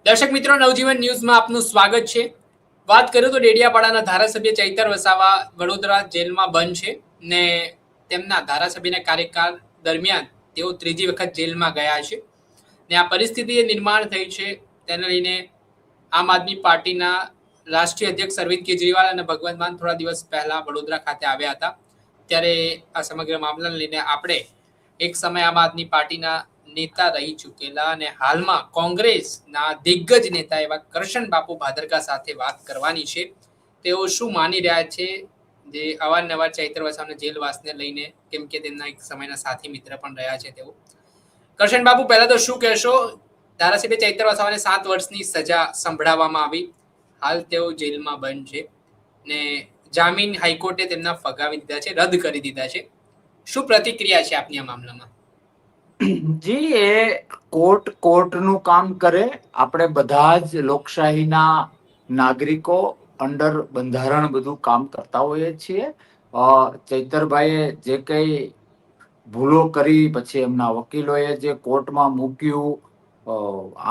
દર્શક મિત્રો, નવજીવન ન્યૂઝમાં આપનું સ્વાગત છે. વાત કરું તો ડેડિયાપાડાના ધારાસભ્ય ચૈતર વસાવા વડોદરા જેલમાં બંધ છે ને તેમના ધારાસભ્યના કાર્યકાળ દરમિયાન તેઓ ત્રીજી વખત જેલમાં ગયા છે ને આ પરિસ્થિતિ નિર્માણ થઈ છે. તેને લઈને આમ આદમી પાર્ટીના રાષ્ટ્રીય અધ્યક્ષ અરવિંદ કેજરીવાલ અને ભગવંત માન થોડા દિવસ પહેલા વડોદરા ખાતે આવ્યા હતા. ત્યારે આ સમગ્ર મામલાને લઈને આપણે એક સમય આમ આદમી પાર્ટીના નેતા રહી ચૂકેલા અને હાલમાં કોંગ્રેસના દિગ્ગજ નેતા એવા કરશન બાપુ ભાદરકા સાથે વાત કરવાની છે. તેઓ શું માની રહ્યા છે જે અવારનવાર ચૈત્ર વસાવાના જેલવાસને લઈને, કેમ કે તેમના એક સમયના સાથી મિત્ર પણ રહ્યા છે તેઓ. કરશન બાપુ, પહેલા તો શું કહેશો? ધારાસભ્ય ચૈત્ર વસાવાને 7 વર્ષની સજા સંભળાવવામાં આવી. હાલ તેઓ જેલમાં બંધ છે ને જામીન હાઈકોર્ટે તેમના ફગાવી દીધા છે, રદ કરી દીધા છે. શું પ્રતિક્રિયા છે આપની આ મામલામાં? જી, એ કોર્ટનું કામ કરે. આપણે બધા જ લોકશાહીના નાગરિકો અંડર બંધારણ બધું કામ કરતા હોઈએ છીએ. ચૈતરભાઈએ જે કઈ ભૂલો કરી, પછી એમના વકીલોએ જે કોર્ટમાં મૂક્યું,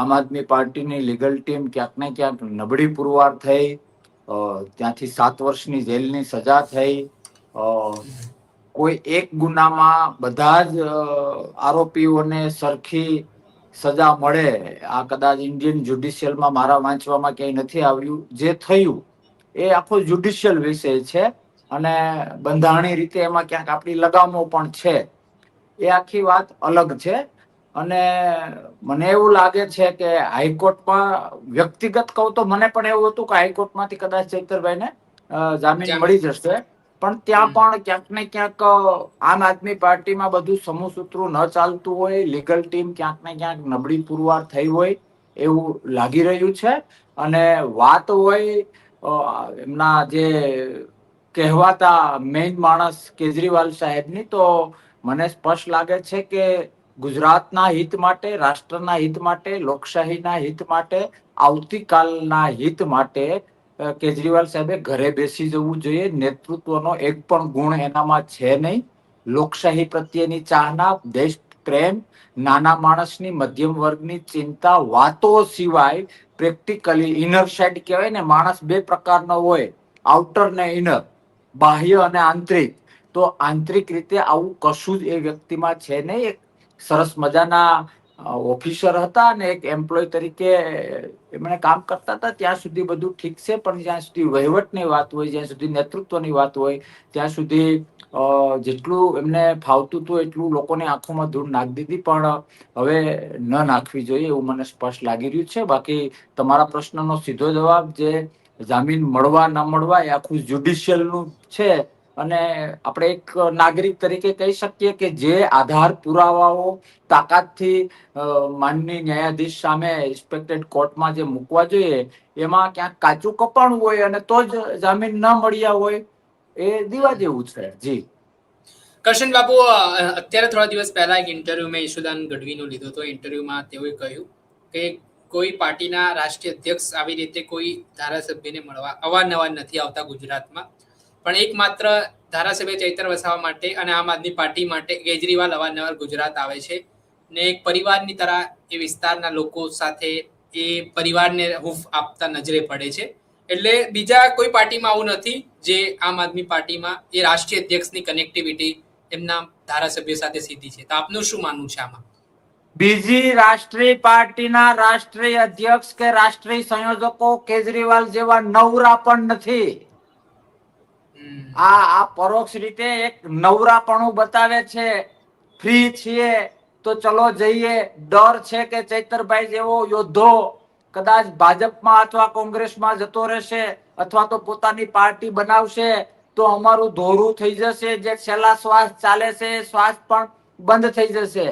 આમ આદમી પાર્ટીની લીગલ ટીમ ક્યાંક ને ક્યાંક નબળી પુરવાર થઈ, ત્યાંથી 7 વર્ષની જેલની સજા થઈ. કોઈ એક ગુનામાં બધા જ આરોપીઓને સરખી સજા મળે, આ કદાચ ઇન્ડિયન જ્યુડિશિયલમાં મારા વાંચવામાં ક્યાંય નથી આવ્યું. જે થયું એ આખો જ્યુડિશિયલ વિષય છે અને બંધારણીય રીતે એમાં ક્યાંક આપણી લગામો પણ છે. એ આખી વાત અલગ છે. અને મને એવું લાગે છે કે હાઈકોર્ટમાં, વ્યક્તિગત કહું તો મને પણ એવું હતું કે હાઈકોર્ટમાંથી કદાચ ચૈતરભાઈને જામીન મળી જશે, પણ ત્યાં પણ ક્યાંક ને ક્યાંક આમ આદમી પાર્ટીમાં બધું સમૂહસૂત્રું ન ચાલતું હોય, લીગલ ટીમ ક્યાંક ને ક્યાંક નબળી પુરવાર થઈ હોય એવું લાગી રહ્યું છે. અને વાત હોય એમના જે કહેવાતા મેઇન માણસ કેજરીવાલ સાહેબની, તો મને સ્પષ્ટ લાગે છે કે ગુજરાતના હિત માટે, રાષ્ટ્રના હિત માટે, લોકશાહીના હિત માટે, આવતીકાલના હિત માટે કેજરીવાલ સાહેબે ઘરે બેસી જવું જોઈએ. નેતૃત્વનો એક પણ ગુણ એનામાં છે નહીં. લોકશાહી પ્રત્યેની ચાહના, દેશ પ્રેમ, નાના માણસની, મધ્યમ વર્ગની ચિંતા, વાતો સિવાય પ્રેક્ટિકલી ઇનર સાઇડ કહેવાય ને, માણસ બે પ્રકારનો હોય, આઉટર ને ઇનર, બાહ્ય અને આંતરિક. તો આંતરિક રીતે આવું કશું જ એ વ્યક્તિમાં છે નહીં. એક સરસ મજાના ઓફિસર હતા અને એક એમ્પ્લોય તરીકે એમણે કામ કરતા હતા. ત્યાં સુધી બધું ઠીક છે, પણ જ્યાં સુધી વહીવટની વાત હોય, જ્યાં સુધી નેતૃત્વની વાત હોય, ત્યાં સુધી જેટલું એમને ફાવતું હતું એટલું લોકોની આંખોમાં ધૂળ નાખી દીધી, પણ હવે ન નાખવી જોઈએ એવું મને સ્પષ્ટ લાગી રહ્યું છે. બાકી તમારા પ્રશ્નનો સીધો જવાબ, જે જામીન મળવા ન મળવા, એ આખું જ્યુડિશિયલનું છે. અને આપણે એક નાગરિક તરીકે કહી શકીએ કે જે આધાર પુરાવાઓ તાકાતથી માનનીય ન્યાયાધીશ સામે રિસ્પેક્ટેડ કોર્ટમાં જે મૂકવા જોઈએ, એમાં ક્યાંક કાચું કપાણું હોય અને તો જ જામીન ન મળ્યા હોય, એ દીવા જેવું છે. જી કરશન બાપુ, અત્યારે થોડા દિવસ પહેલા એક ઇન્ટરવ્યુ મેં ઈશુદાન ગઢવીનું લીધો હતો. ઇન્ટરવ્યુમાં તેઓએ કહ્યું કે કોઈ પાર્ટીના રાષ્ટ્રીય અધ્યક્ષ આવી રીતે કોઈ ધારાસભ્યને મળવા અવારનવાર નથી આવતા ગુજરાતમાં, પણ એકમાત્ર ધારાસભ્ય ચૈતર વસાવા માટે અને આમ આદમી પાર્ટી માટે કેજરીવાલ અવારનવાર ગુજરાત આવે છે ને એક પરિવારની તરહ એ વિસ્તારના લોકો સાથે એ પરિવારને હૂંફ આપતા નજરે પડે છે. એટલે બીજા કોઈ પાર્ટીમાં આવું નથી જે આમ આદમી પાર્ટીમાં એ રાષ્ટ્રીય અધ્યક્ષની કનેક્ટિવિટી એમના ધારાસભ્ય સાથે સીધી છે. તો આપનું શું માનવું છે આમાં? બીજી રાષ્ટ્રીય પાર્ટીના રાષ્ટ્રીય અધ્યક્ષ કે રાષ્ટ્રીય સંયોજકો કેજરીવાલ જેવા નવરા પણ નથી. આ પરોક્ષ રીતે એક નવરાપણું બતાવે છે. ફ્રી છીએ તો ચલો જઈએ. ડર છે કે ચૈતરભાઈ જેવો યોદ્ધો કદાચ ભાજપમાં અથવા કોંગ્રેસમાં જતો રહેશે અથવા તો પોતાની પાર્ટી બનાવશે તો અમારું ધોરું થઈ જશે. જે છેલ્લા શ્વાસ ચાલે છે એ શ્વાસ પણ બંધ થઈ જશે.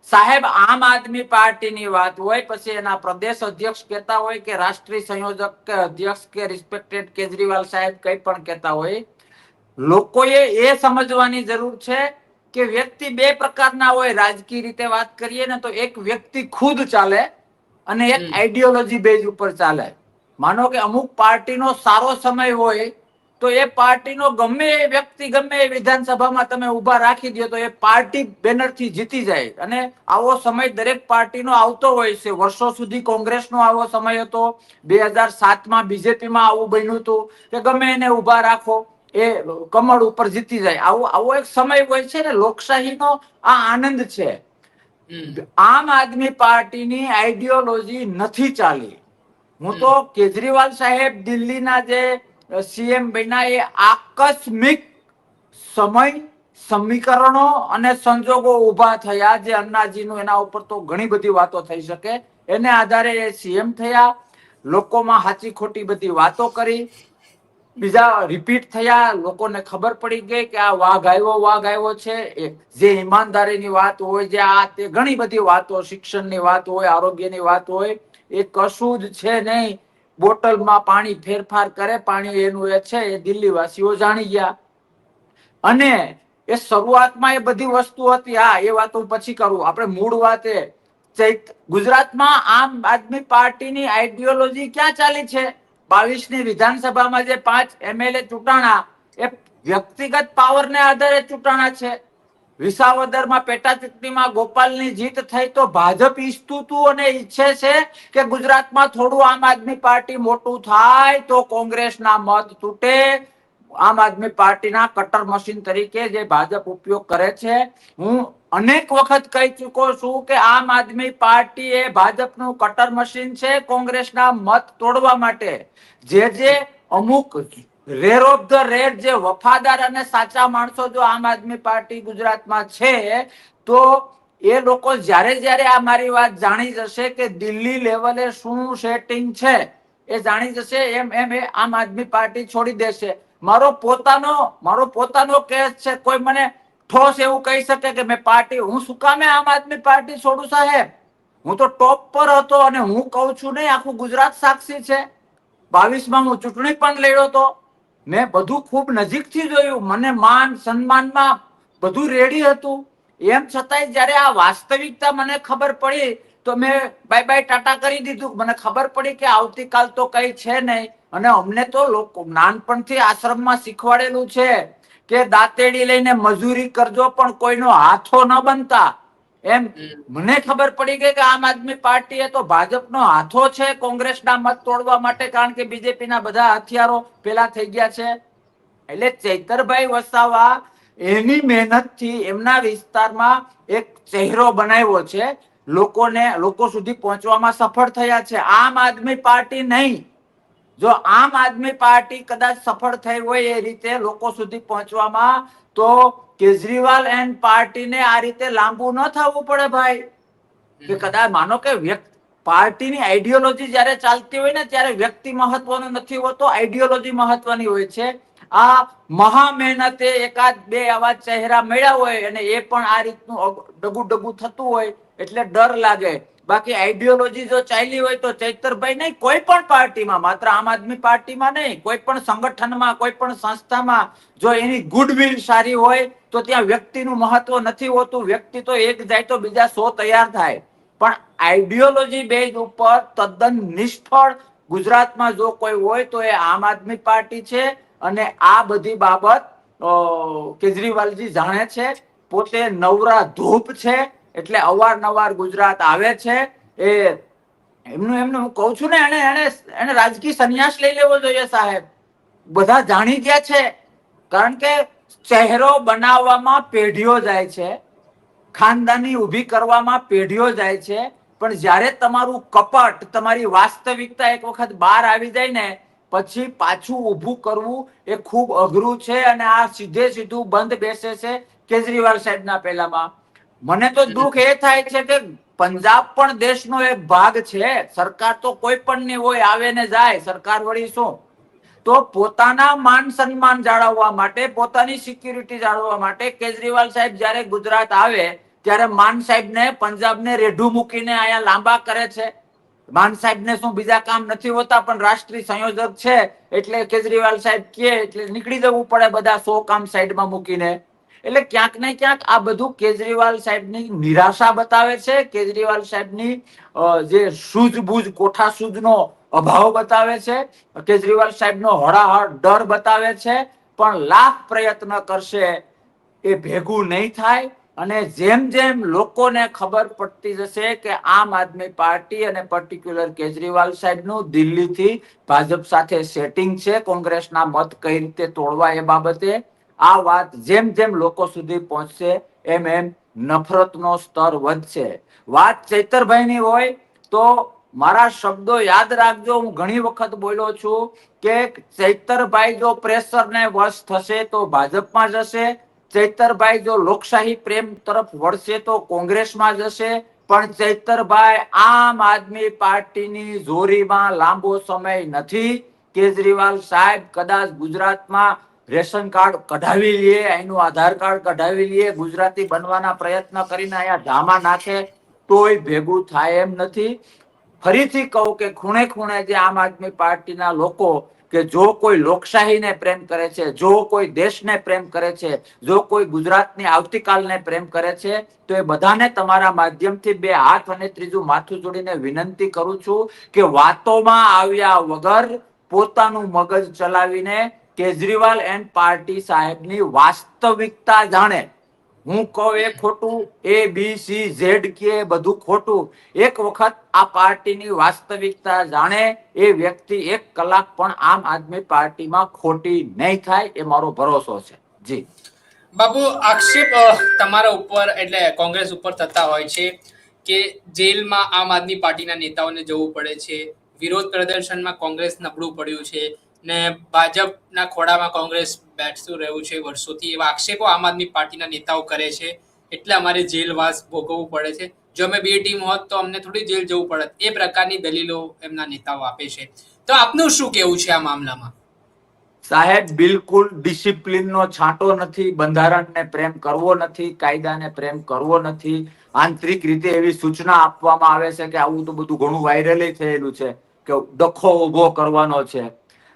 સાહેબ, આમ આદમી પાર્ટીની વાત હોય, પછી એના પ્રદેશ અધ્યક્ષ કહેતા હોય કે રાષ્ટ્રીય સંયોજક કે અધ્યક્ષ કે રિસ્પેક્ટેડ કેજરીવાલ સાહેબ કંઈ પણ કહેતા હોય, લોકોએ એ સમજવાની જરૂર છે કે વ્યક્તિ બે પ્રકારના હોય. રાજકીય રીતે વાત કરીએ ને તો એક વ્યક્તિ ખુદ ચાલે અને એક આઈડિયોલોજી બેઝ ઉપર ચાલે. માનો કે અમુક પાર્ટીનો સારો સમય હોય તો એ પાર્ટીનો ગમે એ વ્યક્તિ ગમે એ વિધાનસભામાં તમે ઉભા રાખી દો તો એ પાર્ટી બેનરથી જીતી જાય. અને આવો સમય દરેક પાર્ટીનો આવતો હોય છે. વર્ષો સુધી કોંગ્રેસનો આવો સમય હતો, 2007માં બીજેપીમાં આવું બન્યું હતું કે ગમે એને ઉભા રાખો એ કમળ ઉપર જીતી જાય. આવો એક સમય હોય છે ને. લોકશાહીનો આ આનંદ છે. આમ આદમી પાર્ટીની આઈડિયોલોજી નથી ચાલી. હું તો કેજરીવાલ સાહેબ દિલ્હીના જે સીએમ બન્યા એ આકસ્મિક સમય, સમીકરણો અને સંજોગો ઉભા થયા. જે અન્નાજીનું, એના ઉપર તો ઘણી બધી વાતો થઈ શકે. એને આધારે એ સીએમ થયા. લોકોમાં સાચી ખોટી બધી વાતો કરી, બીજા રિપીટ થયા. લોકોને ખબર પડી ગઈ કે આ વાઘ આવ્યો છે. જે ઈમાનદારીની વાત હોય, જે આ તે ઘણી બધી વાતો, શિક્ષણની વાત હોય, આરોગ્યની વાત હોય, એ કશું જ છે નહીં. બોટલમાં પાણી ફેરફાર કરે, પાણી એનું એ છે, એ દિલ્હીવાસીઓ જાણી ગયા. અને એ શરૂઆતમાં એ બધી વસ્તુ હતી. હા, એ વાત હું પછી કરું. આપણે મૂળ વાત ગુજરાતમાં આમ આદમી પાર્ટીની આઈડિયોલોજી ક્યાં ચાલી છે? 22ની વિધાનસભામાં જે 5 એમએલએ ચૂંટાણા એ વ્યક્તિગત પાવરને આધારે ચૂંટાણા છે. વિસાવદરમાં પેટા ચૂંટણીમાં ગોપાલની જીત થઈ તો ભાજપ ઈચ્છતું હતું અને ઈચ્છે છે કે ગુજરાતમાં થોડું આમ આદમી પાર્ટી મોટું થાય તો કોંગ્રેસના મત તૂટે. આમ આદમી પાર્ટીના કટર મશીન તરીકે જે ભાજપ ઉપયોગ કરે છે. હું અનેક વખત કહી ચુકો છું કે આમ આદમી પાર્ટી એ ભાજપનું કટર મશીન છે કોંગ્રેસના મત તોડવા માટે. જે અમુક રેર ઓફ ધ રેર જે વફાદાર અને સાચા માણસો જો આમ આદમી પાર્ટી ગુજરાતમાં છે, તો એ લોકો જ્યારે જ્યારે આ મારી વાત જાણી જશે કે દિલ્હી લેવલે શું સેટિંગ છે એ જાણી જશે, એમ એમ એ આમ આદમી પાર્ટી છોડી દેશે. મારો પોતાનો કેસ છે. કોઈ મને ઠોસ એવું કહી શકે કે મેં પાર્ટી, હું શું કામે આમ આદમી પાર્ટી છોડું સાહેબ? હું તો ટોપ પર હતો અને હું કહું છું નહીં, આખું ગુજરાત સાક્ષી છે. 22માં હું ચૂંટણી પણ લડ્યો હતો. મેં બધું ખૂબ નજીકથી જોયું. મને માન સન્માનમાં બધું રેડી હતું. એમ છતાંય જયારે આ વાસ્તવિકતા મને ખબર પડી તો મેં બાય બાય ટાટા કરી દીધું. મને ખબર પડી કે આવતીકાલ તો કઈ છે નહીં. અને અમને તો લોકો નાનપણથી આશ્રમમાં શીખવાડેલું છે કે દાંતેડી લઈને મજૂરી કરજો પણ કોઈનો હાથો ન બનતા. એમ મને ખબર પડી ગઈ કે આમ આદમી પાર્ટી એ તો ભાજપનો હાથો છે કોંગ્રેસના મત તોડવા માટે, કારણ કે બીજેપીના બધા હથિયારો પેલા થઈ ગયા છે. એટલે ચૈતરભાઈ વસાવા એની મહેનતથી એમના વિસ્તારમાં એક ચહેરો બનાવ્યો છે. લોકો સુધી પહોંચવામાં સફળ થયા છે. આમ આદમી પાર્ટી નહીં. જો આમ આદમી પાર્ટી કદાચ સફળ થઈ હોય એ રીતે લોકો સુધી પહોંચવામાં, તો કેજરીવાલ એન્ડ પાર્ટીને આ રીતે લાંબુ ન થવું પડે ભાઈ. કે કદાચ માનો કે પાર્ટીની આઈડિયોલોજી જયારે ચાલતી હોય ને ત્યારે વ્યક્તિ મહત્વનું નથી હોતો, આઈડિયોલોજી મહત્વની હોય છે. આ મહા મહેનતે એકાદ બે આવા ચહેરા મળ્યા હોય અને એ પણ આ રીતનું ડગું થતું હોય એટલે ડર લાગે. બાકી આઈડિયોલોજી જો ચાલી હોય તો ચૈતરભાઈ નહીં, કોઈ પણ પાર્ટીમાં, માત્ર આમ આદમી પાર્ટીમાં નહીં, કોઈ પણ સંગઠનમાં, કોઈ પણ સંસ્થામાં જો એની ગુડવિલ સારી હોય તો ત્યાં વ્યક્તિનું મહત્વ નથી હોતું. વ્યક્તિ તો એક જાય તો બીજા 100 તૈયાર થાય. પણ આઈડિયોલોજી બેઝ ઉપર તદ્દન નિષ્ફળ ગુજરાતમાં જો કોઈ હોય તો એ આમ આદમી પાર્ટી છે. અને આ બધી બાબત કેજરીવાલજી જાણે છે. પોતે નવરા ધૂપ છે એટલે અવારનવાર ગુજરાત આવે છે. એમનું હું કઉ છું ને, એને રાજકીય સંન્યાસ લઈ લેવો જોઈએ સાહેબ. બધા જાણી ગયા છે. કારણ કે ચહેરો બનાવવામાં પેઢીઓ જાય છે, ખાનદાની ઉભી કરવામાં પેઢીઓ જાય છે. પણ જ્યારે તમારું કપટ, તમારી વાસ્તવિકતા એક વખત બહાર આવી જાય ને પછી પાછું ઊભું કરવું એ ખૂબ અઘરું છે. અને આ સીધું બંધ બેસે છે કેજરીવાલ સાહેબના પહેલામાં. મને તો દુઃખ એ થાય છે કે પંજાબ પણ દેશનો એક ભાગ છે. સરકાર તો કોઈ પણ ની હોય, આવે ને જાય, સરકાર વળી શું. તો પોતાના માન સન્માન જાળવવા માટે, પોતાની સિક્યુરિટી જાળવવા માટે કેજરીવાલ સાહેબ જયારે ગુજરાત આવે ત્યારે માન સાહેબને પંજાબને રેઢું મૂકીને અહીંયા લાંબા કરે છે. માન સાહેબને શું બીજા કામ નથી હોતા, પણ રાષ્ટ્રીય સંયોજક છે એટલે કેજરીવાલ સાહેબ કે એટલે નીકળી જવું પડે બધા 100 કામ સાઈડમાં મૂકીને. એટલે ક્યાંક ને ક્યાંક આ બધું કેજરીવાલ સાહેબની નિરાશા બતાવે છે. કેજરીવાલ સાહેબની જે સૂઝબૂઝ, કોઠાસૂઝનો અભાવ બતાવે છે, કેજરીવાલ સાહેબનો હળાહળ ડર બતાવે છે, પણ લાખ પ્રયત્ન કરશે એ ભેગું નહીં થાય. અને જેમ જેમ લોકોને ખબર પડતી જશે કે આમ આદમી પાર્ટી અને પર્ટિક્યુલર કેજરીવાલ સાહેબનું દિલ્હીથી ભાજપ સાથે સેટિંગ છે, કોંગ્રેસના મત કઈ રીતે તોડવા એ બાબતે આ વાત જેમ જેમ લોકો સુધી પહોંચશે એમ એમ નફરતનો સ્તર વધશે. વાત ચૈતરભાઈની હોય તો મારા શબ્દો યાદ રાખજો, હું ઘણી વખત બોલ્યો છું કે ચૈતરભાઈ જો પ્રેશરને વશ થશે તો ભાજપમાં જશે, ચૈતરભાઈ જો લોકશાહી પ્રેમ તરફ વળશે તો કોંગ્રેસમાં જશે, પણ ચૈતરભાઈ આમ આદમી પાર્ટીની જોરીમાં લાંબો સમય નથી. કેજરીવાલ સાહેબ કદાચ ગુજરાતમાં રેશન કાર્ડ કઢાવી લે, એનું આધાર કાર્ડ કઢાવી લે, ગુજરાતી બનવાના પ્રયત્ન કરીને અહીંયા ધામા નાખે તોય ભેગું થાય એમ નથી. ફરીથી કહું કે ખૂણે ખૂણે જે આમ આદમી પાર્ટીના લોકો કે જો કોઈ લોકશાહીને પ્રેમ કરે છે, જો કોઈ દેશને પ્રેમ કરે છે, જો કોઈ ગુજરાતની આવતીકાલને પ્રેમ કરે છે, તો એ બધાને તમારા માધ્યમથી બે હાથ અને ત્રીજું માથું જોડીને વિનંતી કરું છું કે વાતોમાં આવ્યા વગર પોતાનું મગજ ચલાવીને કેજરીવાલ એન્ડ પાર્ટી સાહેબની વાસ્તવિકતા જાણે. હું કહું એ ખોટું, એ બી સી ઝેડ કે બધું ખોટું. એક વખત આ પાર્ટીની વાસ્તવિકતા જાણે એ વ્યક્તિ એક કલાક પણ આમ આદમી પાર્ટીમાં ખોટી નહીં થાય, એ મારો ભરોસો છે. જી બાપુ, આક્ષેપ તમારા ઉપર એટલે કોંગ્રેસ ઉપર થતા હોય છે કે જેલમાં આમ આદમી પાર્ટીના નેતાઓને જવું પડે છે, વિરોધ પ્રદર્શનમાં કોંગ્રેસ નબળું પડ્યું છે ને ભાજપના ખોળામાં કોંગ્રેસ બેઠતું રહ્યું છે વર્ષોથી. એવા આક્ષેપો આમ આદમી પાર્ટીના નેતાઓ કરે છે, એટલે અમારે જેલવાસ ભોગવવું પડે છે. જો અમે બે ટીમ હોત તો અમને થોડી જેલ જવું પડત. એ પ્રકારની દલીલો એમના નેતાઓ આપે છે. તો આપનું શું કેવું છે આ મામલામાં? સાહેબ, બિલકુલ ડિસિપ્લિનનો છાંટો નથી, બંધારણને પ્રેમ કરવો નથી, કાયદાને પ્રેમ કરવો નથી. આંતરિક રીતે એવી સૂચના આપવામાં આવે છે કે આવું તો બધું ઘણું વાયરલ થયેલું છે કે ડખો ઉભો કરવાનો છે.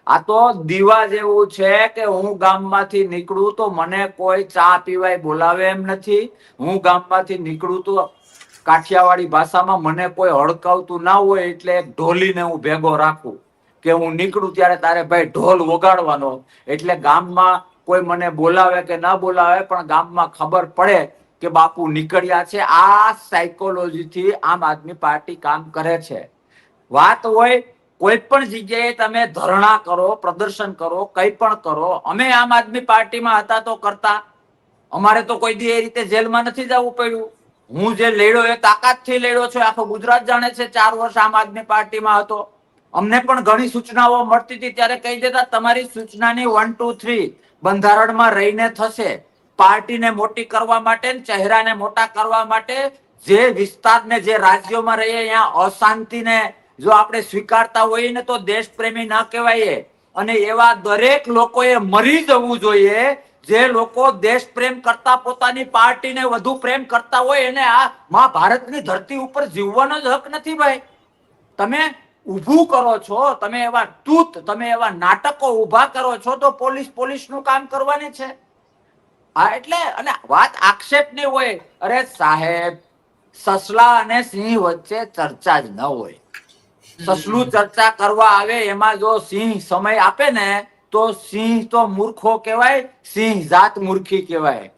આ તો દીવા જેવું છે કે હું ગામમાંથી નીકળું તો મને કોઈ ચા પીવાય બોલાવે એમ નથી. હું ગામમાંથી નીકળું તો કાઠિયાવાડી ભાષામાં મને કોઈ હડકાવતું ના હોય એટલે ઢોલીને હું ભેગો રાખું કે હું નીકળું ત્યારે તારે ભાઈ ઢોલ વગાડવાનો. એટલે ગામમાં કોઈ મને બોલાવે કે ના બોલાવે પણ ગામમાં ખબર પડે કે બાપુ નીકળ્યા છે. આ સાયકોલોજીથી આમ આદમી પાર્ટી કામ કરે છે. વાત હોય કોઈ પણ જગ્યાએ તમે ધરણા કરો, પ્રદર્શન કરો, કંઈ પણ કરો. અમે આમ આદમી પાર્ટીમાં હતા તો કરતા. અમારે તો કોઈ દી એ રીતે જેલમાં નથી જવું પડ્યું. હું જે લડ્યો એ તાકાતથી લડ્યો છું, આખો ગુજરાત જાણે છે. 4 વર્ષ આમ આદમી પાર્ટીમાં હતો. અમને પણ ઘણી સૂચનાઓ મળતી હતી ત્યારે કહી દેતા તમારી સૂચનાની 1 2 3 બંધારણમાં રહીને થશે. પાર્ટીને મોટી કરવા માટે, ચહેરાને મોટા કરવા માટે, જે વિસ્તારને જે રાજ્યોમાં રહીએ ત્યાં અશાંતિને જો આપણે સ્વીકારતા હોઈએ ને તો દેશ પ્રેમી ના કહેવાય. અને એવા દરેક લોકોએ મરી જવું જોઈએ જે લોકો દેશ પ્રેમ કરતા પોતાની પાર્ટીને વધુ પ્રેમ કરતા હોય એને આ માં ભારતની ધરતી ઉપર જીવવાનો જ હક નથી ભાઈ. તમે ઊભું કરો છો, તમે એવા તૂત, તમે એવા નાટકો ઊભા કરો છો તો પોલીસનું કામ કરવાની છે. હા, એટલે અને વાત આક્ષેપની હોય. અરે સાહેબ, સસલા અને સિંહ વચ્ચે ચર્ચા જ ન હોય. સસલું ચર્ચા કરવા આવે એમાં જો સિંહ સમય આપે ને તો સિંહ તો મૂર્ખો કહેવાય, સિંહ જાત મૂર્ખી કહેવાય.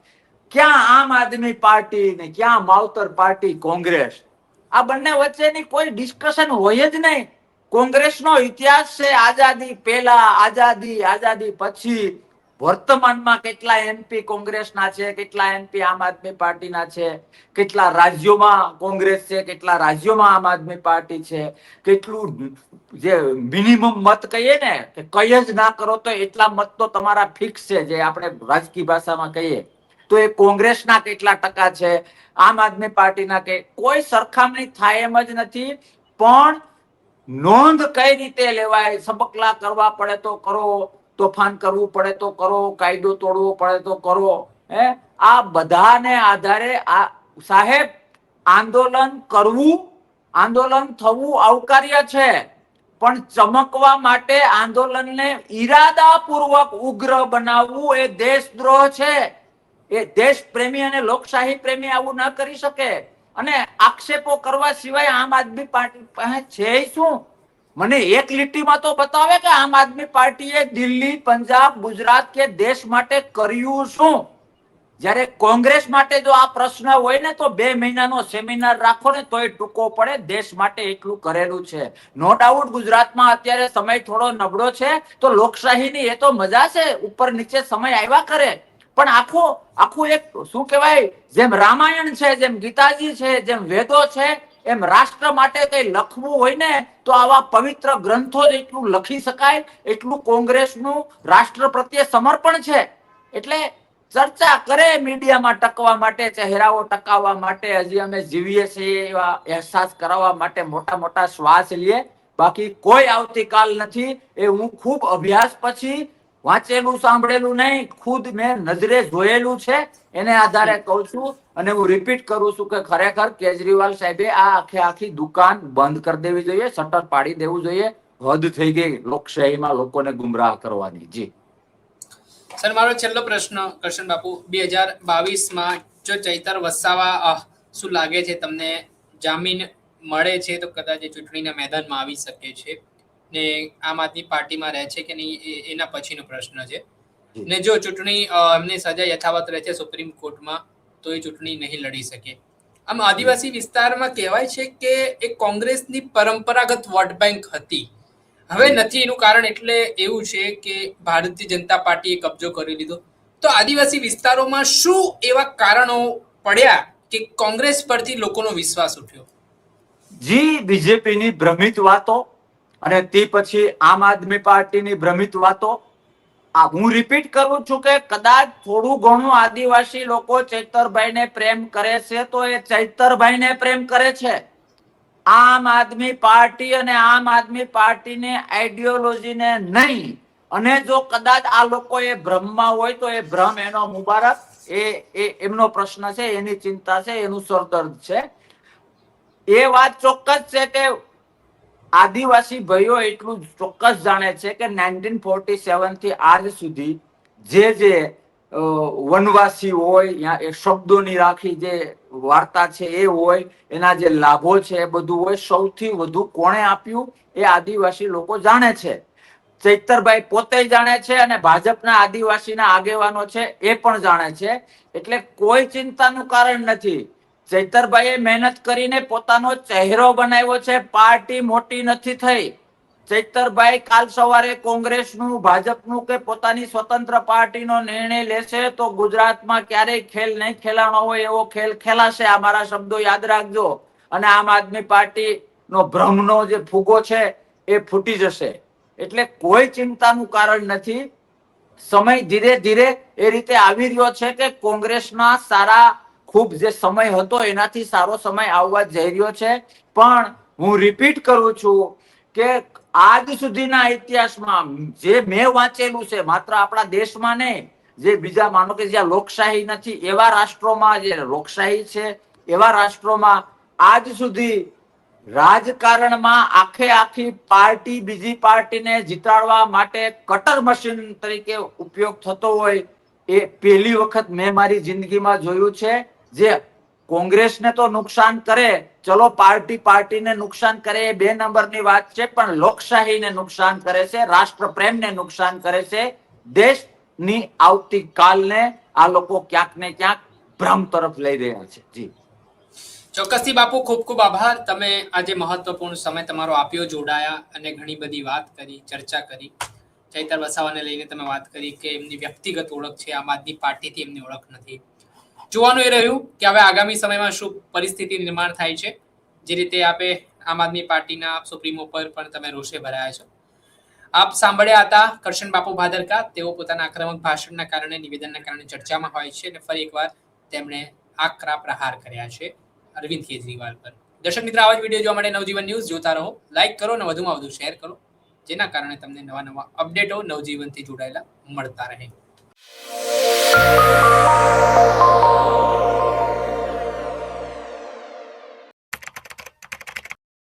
ક્યાં આમ આદમી પાર્ટી ને ક્યાં માવતર પાર્ટી કોંગ્રેસ. આ બંને વચ્ચેની કોઈ ડિસ્કશન હોય જ નહીં. કોંગ્રેસનો ઇતિહાસ છે આઝાદી પહેલા, આઝાદી પછી. વર્તમાનમાં કેટલા એમપી કોંગ્રેસના છે, કેટલા એમપી આમ આદમી પાર્ટીના છે, કેટલા રાજ્યોમાં કોંગ્રેસ છે, કેટલા રાજ્યોમાં આમ આદમી પાર્ટી છે, કેટલું જે મિનિમમ મત કહીએ ને કે કઈ જ ના કરો તો એટલા મત તો તમારા ફિક્સ છે, જે આપણે રાજકીય ભાષામાં કહીએ તો એ કોંગ્રેસના કેટલા ટકા છે, આમ આદમી પાર્ટીના કે કોઈ સરખામણી થાય એમ જ નથી. પણ નોંધ કઈ રીતે લેવાય, સબકલા કરવા પડે તો કરો, તોફાન કરવું પડે તો કરો, કાયદો તોડવો પડે તો કરો. આ બધાને આધારે આ સાહેબ આંદોલન કરવું, આંદોલન થવું આવકાર્ય છે, પણ ચમકવા માટે આંદોલનને ઈરાદાપૂર્વક ઉગ્ર બનાવવું એ દેશદ્રોહ છે. એ દેશ પ્રેમી અને લોકશાહી પ્રેમી આવું ના કરી શકે. અને આક્ષેપો કરવા સિવાય આમ આદમી પાર્ટી પાસે છે શું? મને એક લીટીમાં તો બતાવે કે આમ આદમી પાર્ટીએ દિલ્હી, પંજાબ, ગુજરાત કે દેશ માટે કર્યું શું? જ્યારે કોંગ્રેસ માટે જો આ પ્રશ્ન હોય ને તો 2 મહિનાનો સેમિનાર રાખો ને તોય ટૂંકો પડે. દેશ માટે એટલું કરેલું છે. નો ડાઉટ ગુજરાતમાં અત્યારે સમય થોડો નબળો છે, તો લોકશાહીની એ તો મજા છે, ઉપર નીચે સમય આવ્યા કરે. પણ આખું એક શું કહેવાય, જેમ રામાયણ છે, જેમ ગીતાજી છે, જેમ વેદો છે, એમ રાષ્ટ્ર માટે કઈ લખવું હોય ને તો આવા પવિત્ર ગ્રંથો જ એટલું લખી શકાય, એટલું કોંગ્રેસનું રાષ્ટ્ર પ્રત્યે સમર્પણ છે. એટલે ચર્ચા કરે મીડિયામાં ટકવા માટે, ચહેરાઓ ટકાવવા માટે, હજી અમે જીવીએ છીએ એવા અહેસાસ કરાવવા માટે મોટા મોટા શ્વાસ લઈએ. બાકી કોઈ આવતીકાલ નથી. એ હું ખૂબ અભ્યાસ પછી વાંચેલું સાંભળેલું નહીં, ખુદ મેં નજરે જોયેલું છે, એને આધારે કહું છું. અને હું રિપીટ કરું છું કે ખરેખર કેજરીવાલ સાહેબે આ આખી દુકાન બંધ કરી દેવી જોઈએ, શટર પાડી દેવું જોઈએ. હદ થઈ ગઈ લોકશાહીમાં લોકોને ગુમરાહ કરવાની. જી સર, મારો છેલ્લો પ્રશ્ન કરશન બાપુ, 2022માં જો ચૈતર વસાવા શું લાગે છે તમને જામીન મળે છે તો કદાચ એ ચૂંટણીના મેદાનમાં આવી શકે છે, ને આમ આદમી પાર્ટીમાં રહે છે કે નહીં એના પછીનો પ્રશ્ન છે. ને જો ચૂંટણી એમની સજા યથાવત રહે છે સુપ્રીમ કોર્ટમાં તો એ ચૂંટણી નહીં લડી શકે. આમ આદિવાસી વિસ્તારમાં કહેવાય છે કે એ કોંગ્રેસની પરંપરાગત વોટ બેંક હતી, હવે નથી. એનું કારણ એટલે એવું છે કે ભારતીય જનતા પાર્ટીએ કબજો કરી લીધો. તો આદિવાસી વિસ્તારોમાં શું એવા કારણો પડ્યા કે કોંગ્રેસ પરથી લોકોનો વિશ્વાસ ઉઠ્યો? જી, બીજેપીની ભ્રમિત વાતો અને તે પછી આમ આદમી પાર્ટીની ભ્રમિત વાતો. હું રિપીટ કરું છું કે કદાચ થોડું ઘણું આદિવાસી લોકો ચૈતરભાઈને પ્રેમ કરે છે તો એ ચૈતરભાઈને પ્રેમ કરે છે. આમ આદમી પાર્ટી અને આમ આદમી પાર્ટીની આઈડિયોલોજીને નહીં. અને જો કદાચ આ લોકો એ ભ્રમમાં હોય તો એ ભ્રમ એનો મુબારક, એ એમનો પ્રશ્ન છે, એની ચિંતા છે, એનું સરદર્દ છે. એ વાત ચોક્કસ છે કે આદિવાસી ભાઈઓ એટલું ચોક્કસ જાણે છે કે 1947 થી આજ સુધી જે વનવાસી હોય, એ શબ્દોની રાખી જે વાર્તા છે એ હોય, એના જે લાભો છે એ બધું હોય, સૌથી વધુ કોણે આપ્યું એ આદિવાસી લોકો જાણે છે. ચૈતરભાઈ પોતે જાણે છે અને ભાજપના આદિવાસીના આગેવાનો છે એ પણ જાણે છે. એટલે કોઈ ચિંતાનું કારણ નથી. ચૈતરભાઈએ મહેનત કરીને પોતાનો ચહેરો બનાવ્યો છે. પાર્ટી મોટી નથી થઈ. ચૈતરભાઈ કાલ સવારે કોંગ્રેસનું, ભાજપનું કે પોતાની સ્વતંત્ર પાર્ટીનો નિર્ણય લેશે તો ગુજરાતમાં ક્યારેય ખેલ નહીં ખેલાણો હોય એવો ખેલ ખેલાશે. આ મારા શબ્દો યાદ રાખજો. અને આમ આદમી પાર્ટીનો ભ્રમનો જે ફૂગો છે એ ફૂટી જશે. એટલે કોઈ ચિંતાનું કારણ નથી. સમય ધીરે ધીરે એ રીતે આવી રહ્યો છે કે કોંગ્રેસના સારા ખૂબ જે સમય હતો એનાથી સારો સમય આવવા જઈ રહ્યો છે. પણ હું રિપીટ કરું છું કે આજ સુધીના ઇતિહાસમાં જે મેં વાંચેલું છે, માત્ર આપણા દેશમાં નહીં, જે બીજા માનો કે જ્યાં લોકશાહી નથી એવા રાષ્ટ્રોમાં, જે લોકશાહી છે એવા રાષ્ટ્રોમાં આજ સુધી રાજકારણમાં આખી પાર્ટી બીજી પાર્ટીને જીતાડવા માટે કટર મશીન તરીકે ઉપયોગ થતો હોય એ પહેલી વખત મેં મારી જિંદગીમાં જોયું છે. જે કોંગ્રેસને તો નુકસાન કરે, ચલો પાર્ટીને નુકસાન કરે એ 2 નંબરની વાત છે, પણ લોકશાહીને નુકસાન કરે છે, રાષ્ટ્રપ્રેમને નુકસાન કરે છે, દેશની આવતીકાલને આ લોકો ક્યાંક ને ક્યાંક ભ્રમ તરફ લઈ રહ્યા છે. જી ચોક્કસથી બાપુ, ખૂબ ખૂબ આભાર. તમે આજે મહત્વપૂર્ણ સમય તમારો આપ્યો, જોડાયા અને ઘણી બધી વાત કરી, ચર્ચા કરી. ચૈતર વસાવાને લઈને તમે વાત કરી કે એમની વ્યક્તિગત ઓળખ છે, આમ આદમી પાર્ટીથી એમની ઓળખ નથી. જોવાનું એ રહ્યું કે હવે આગામી સમયમાં શું પરિસ્થિતિ નિર્માણ થાય છે. જે રીતે આપે આમ આદમી પાર્ટીના સુપ્રીમો પર પણ તમે રોષે ભરાયા છો. આપ સાંભળ્યા હતા કરશન બાપુ ભાદરકા. તેઓ પોતાના આક્રમક ભાષણના કારણે, નિવેદનના કારણે ચર્ચામાં હોય છે અને ફરી એકવાર તેમણે આકરા પ્રહાર કર્યા છે અરવિંદ કેજરીવાલ પર. દર્શક મિત્ર, આવા જ વિડીયો જોવા માટે નવજીવન ન્યૂઝ જોતા રહો, લાઈક કરો અને વધુમાં વધુ શેર કરો, જેના કારણે તમને નવા નવા અપડેટો નવજીવનથી જોડાયેલા મળતા રહે.